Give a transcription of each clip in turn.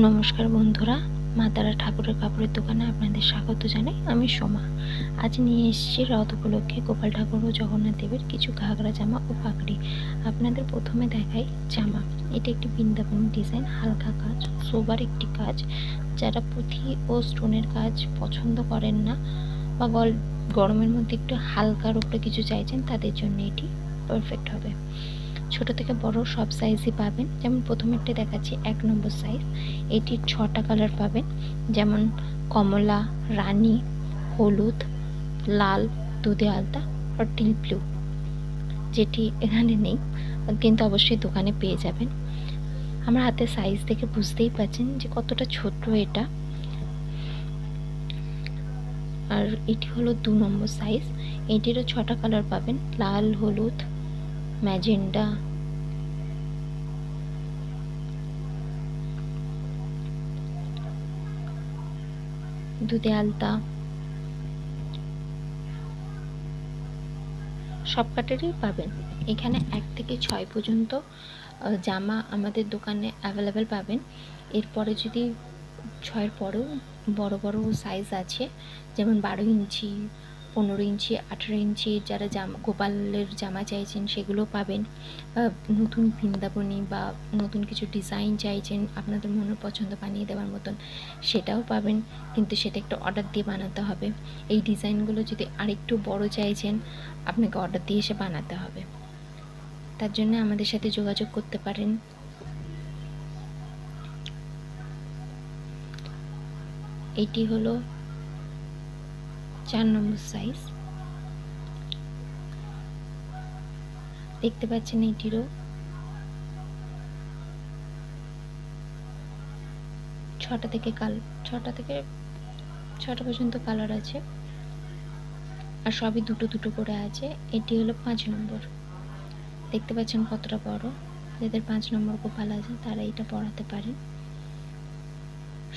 নমস্কার বন্ধুরা, মা তারা ঠাকুরের কাপড়ের দোকানে আপনাদের স্বাগত জানাই। আমি সোমা। আজ নিয়ে এসেছি রথ উপলক্ষে গোপাল ঠাকুর ও জগন্নাথ দেবের কিছু ঘাগরা জামা ও পাগড়ি। আপনাদের প্রথমে দেখাই জামা। এটা একটি বৃন্দাবনী ডিজাইন, হালকা কাজ, সোবার একটি কাজ। যারা পুঁথি ও স্টোনের কাজ পছন্দ করেন না বা গরমের মধ্যে একটু হালকার উপরে কিছু চাইছেন, তাদের জন্য এটি পারফেক্ট হবে। ছোট থেকে বড় সব সাইজই পাবেন। যেমন প্রথমেরটা দেখাচ্ছি 1 নম্বর সাইজ। এটির 6টা কালার পাবেন, যেমন কমলা, রানী, হলুদ, লাল, দুধে আলতা আর টিল ব্লু, যেটি এখানে নেই কিন্তু অবশ্যই দোকানে পেয়ে যাবেন। আমার হাতে সাইজ দেখে বুঝতেই পারছেন যে কতটা ছোট এটা। আর এটি হলো 2 নম্বর সাইজ। এটিরও 6টা কালার পাবেন, লাল, হলুদ, ম্যাজেন্ডা, দুধে আলতা, সব কাটারই পাবেন। এখানে 1 থেকে 6 পর্যন্ত জামা আমাদের দোকানে অ্যাভেলেবেল পাবেন। এরপরে যদি 6-এর পরেও বড় বড় সাইজ আছে, যেমন 12 ইঞ্চি, 15 ইঞ্চি, 18 ইঞ্চি, যারা গোপালের জামা চাইছেন সেগুলো পাবেন। নতুন বৃন্দাবনী বা নতুন কিছু ডিজাইন চাইছেন আপনাদের মনের পছন্দ বানিয়ে দেওয়ার মতন, সেটাও পাবেন, কিন্তু সেটা একটু অর্ডার দিয়ে বানাতে হবে। এই ডিজাইনগুলো যদি আরেকটু বড় চাইছেন, আপনাকে অর্ডার দিয়ে এসে বানাতে হবে। তার জন্য আমাদের সাথে যোগাযোগ করতে পারেন। এটি হলো 4 নম্বর সাইজ। দেখতে পাচ্ছেন এটিরও 6টা থেকে 6টা পর্যন্ত কালার আছে, আর সবই দুটো দুটো করে আছে। এটি হলো 5 নম্বর। দেখতে পাচ্ছেন কতটা বড়। যাদের 5 নম্বর গোপাল আছে তারা এটা পরাতে পারেন।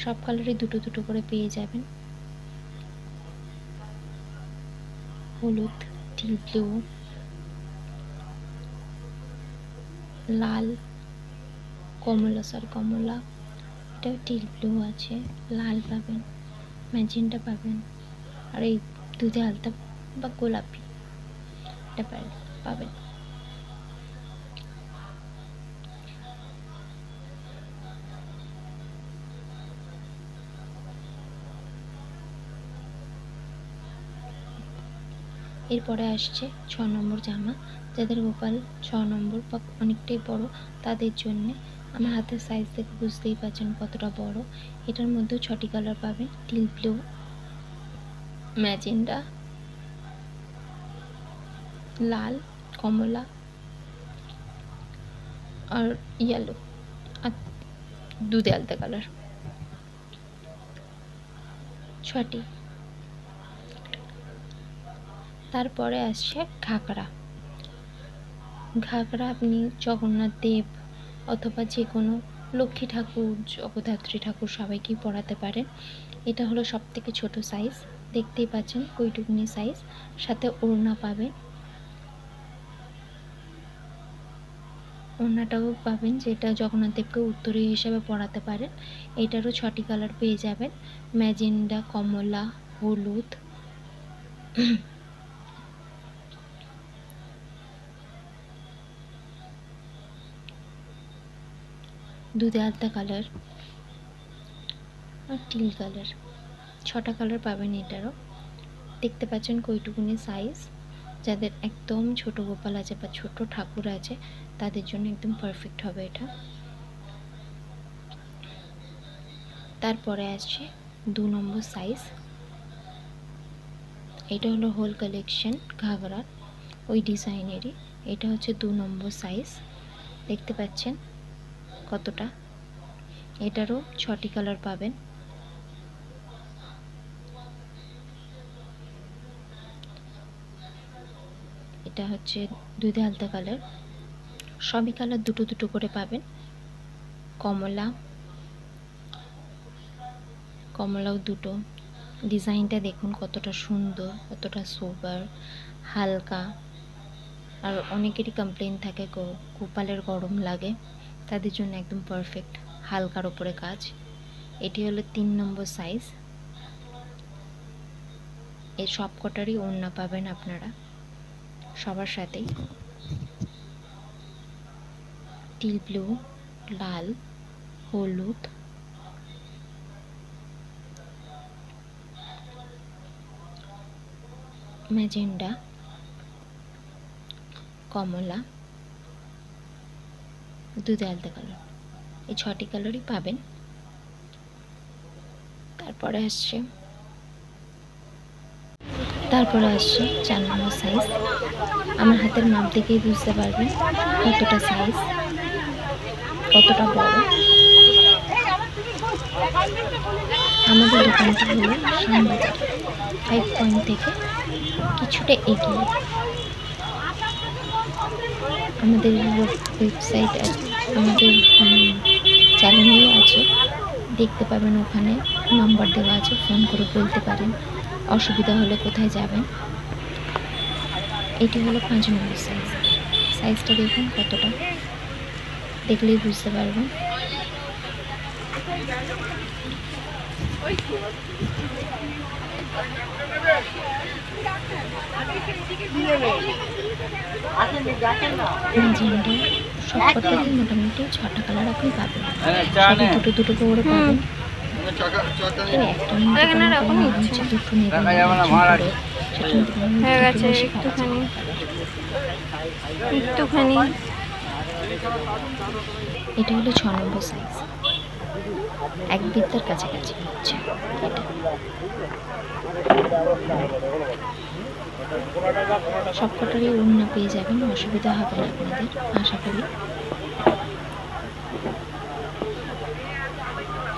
সব কালারই দুটো দুটো করে পেয়ে যাবেন। হলুদ, টিল ব্লু, লাল, কমলা, এটাও টিল ব্লু আছে, লাল পাবেন, ম্যাজেন্টা পাবেন, আর এই দুধে আলতা বা গোলাপি এটা পাবেন। এরপরে আসছে 6 নম্বর জামা। যাদের গোপাল 6 নম্বর বা অনেকটাই বড়, তাদের জন্যে আমার হাতের সাইজ থেকে বুঝতেই পারছেন কতটা বড়। এটার মধ্যেও 6টি কালার পাবেন, টিল ব্লু, ম্যাজেন্ডা, লাল, কমলা আর ইয়েলো আর দুধে আলতা কালার, 6টি। তারপরে আসছে ঘাগরা। আপনি জগন্নাথ দেব অথবা যে কোনো লক্ষ্মী ঠাকুর, জগদ্ধাত্রী ঠাকুর সবাইকেই পরাতে পারেন। এটা হলো সবথেকে ছোট সাইজ। দেখতেই পাচ্ছেন ওইটুকুনি সাইজ। সাথে ওড়না পাবেন, ওড়নাটাও পাবেন, যেটা জগন্নাথ দেবকে উত্তরী হিসাবে পরাতে পারেন। এটারও 6টি কালার পেয়ে যাবেন, ম্যাজেন্ডা, কমলা, হলুদ, দুধে আলতা কালার আর টিল কালার। 6টা কালার পাবেন এটারও। দেখতে পাচ্ছেন কইটুকুনি সাইজ। যাদের একদম ছোট গোপাল আছে বা ছোট ঠাকুর আছে তাদের জন্য একদম পারফেক্ট হবে এটা। তারপরে আসছে 2 নম্বর সাইজ। এটা হলো হোল কালেকশন ঘাগরার ওই ডিজাইনেরই। এটা হচ্ছে 2 নম্বর সাইজ। দেখতে পাচ্ছেন কতটা। এটারও 6টি কালার পাবেন। এটা হচ্ছে দুধে আলতা কালার। সবই কালার দুটো দুটো করে পাবেন। কমলাও দুটো। ডিজাইনটা দেখুন কতটা সুন্দর, কতটা সোবার, হালকা। আর অনেকেরই কমপ্লেন থাকে গোপালের গরম লাগে, তাদের জন্য একদম পারফেক্ট। হালকার ওপরে কাজ। এটি হলো 3 নম্বর সাইজ। এই সব কটারই ওড়না পাবেন আপনারা সবার সাথেই। টিল ব্লু, লাল, হলুদ, ম্যাজেন্ডা, কমলা, দুধ আলতা কালার, এই 6টি কালারই পাবেন। তারপরে আসছে 4 নম্বর সাইজ। আমার হাতের মাপ দেখেই বুঝতে পারবেন কতটা সাইজ, কতটা বড়। আমাদের দোকানটি হলো শ্যামবাজার 5 পয়েন্ট থেকে কিছুটা এগিয়ে। আমাদের ওয়েবসাইট আমাদের চ্যানেলেই আছে, দেখতে পাবেন, ওখানে নাম্বার দেওয়া আছে, ফোন করে বলতে পারেন অসুবিধা হলে কোথায় যাবেন। এটি হলো 5 নম্বর সাইজ। সাইজটা দেখুন কতটা, দেখলেই বুঝতে পারবেন। ম্যাজেন্ডা সবকটাতেই মোটামুটি 6টা কালার আপনি পাবেন, সবই দুটো করে পাবেন। এটা হলো 6 নম্বর সাইজ, এক বিদ্যার কাছাকাছি হচ্ছে এটা। সবকটারই ওড়না পেয়ে যাবেন, অসুবিধা হবে না আপনাদের আশা করি।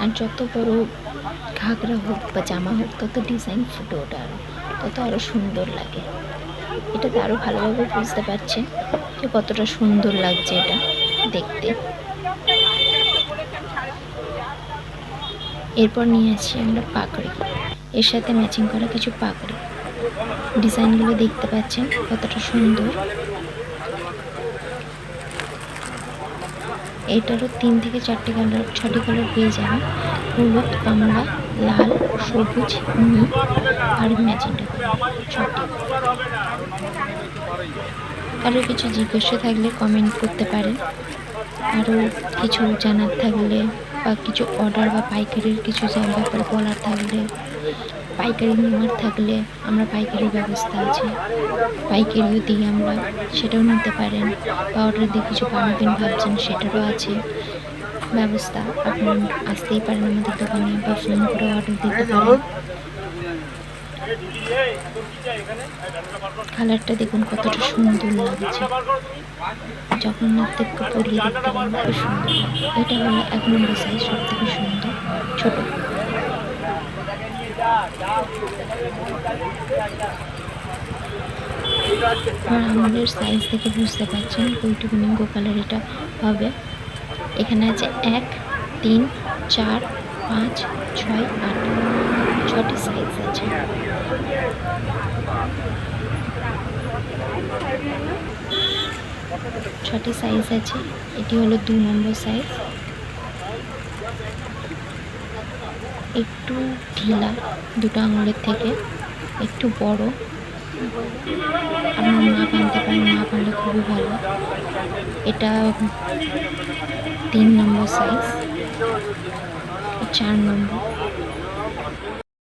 আর যত বড় ঘাগরা হোক বা জামা হোক, তত ডিজাইন ফুটে ওঠে আরও, তত আরও সুন্দর লাগে। এটাতে আরও ভালোভাবে বুঝতে পারছেন যে কতটা সুন্দর লাগছে এটা দেখতে। এরপর নিয়ে আসছি আমরা পাকড়ি, এর সাথে ম্যাচিং করা কিছু পাকড়ি। ডিজাইনগুলো দেখতে পাচ্ছেন কতটা সুন্দর। এটারও 3 থেকে 4টি কালার, 6টি কালার পেয়ে যাবেন। হলুদ, কমলা, লাল, সবুজ, নীল আর ম্যাজেন্টা, 6টি। কারো কিছু জিজ্ঞাসা থাকলে কমেন্ট করতে পারেন। আরও কিছু জানার থাকলে বা কিছু অর্ডার বা পাইকারির কিছু ব্যাপারে বলার থাকলে, পাইকারি নেওয়ার থাকলে আমরা পাইকারির ব্যবস্থা আছে, পাইকারিও দিই আমরা, সেটাও নিতে পারেন। বা অর্ডার দিয়ে কিছু বানাবেন ভাবছেন, সেটারও আছে ব্যবস্থা। আপনারা আসতেই পারেন আমাদের দোকানে বা ফোন করে অর্ডার দিতে পারেন। কালারটা দেখুন কতটা সুন্দর লাগছে, জগন্নাথদেরকে পরিয়ে দেখতে পারেন, খুব সুন্দর লাগে। এটা হলো 1 নম্বর সাইজ, সব থেকে সুন্দর ছোট। আর আমাদের সাইজ থেকে বুঝতে পারছেন ওইটুকু গো কালার এটা হবে। এখানে আছে 1, 3, 4, 5, 6, 8, 6টি সাইজ আছে। এটি হলো 2 নম্বর সাইজ, একটু ঢিলা, দুটো আঙুলের থেকে একটু বড়। আপনার মাপ আনতে পারেন, মাপ আনলে খুবই ভালো। এটা 3 নম্বর সাইজ, 4 নম্বর।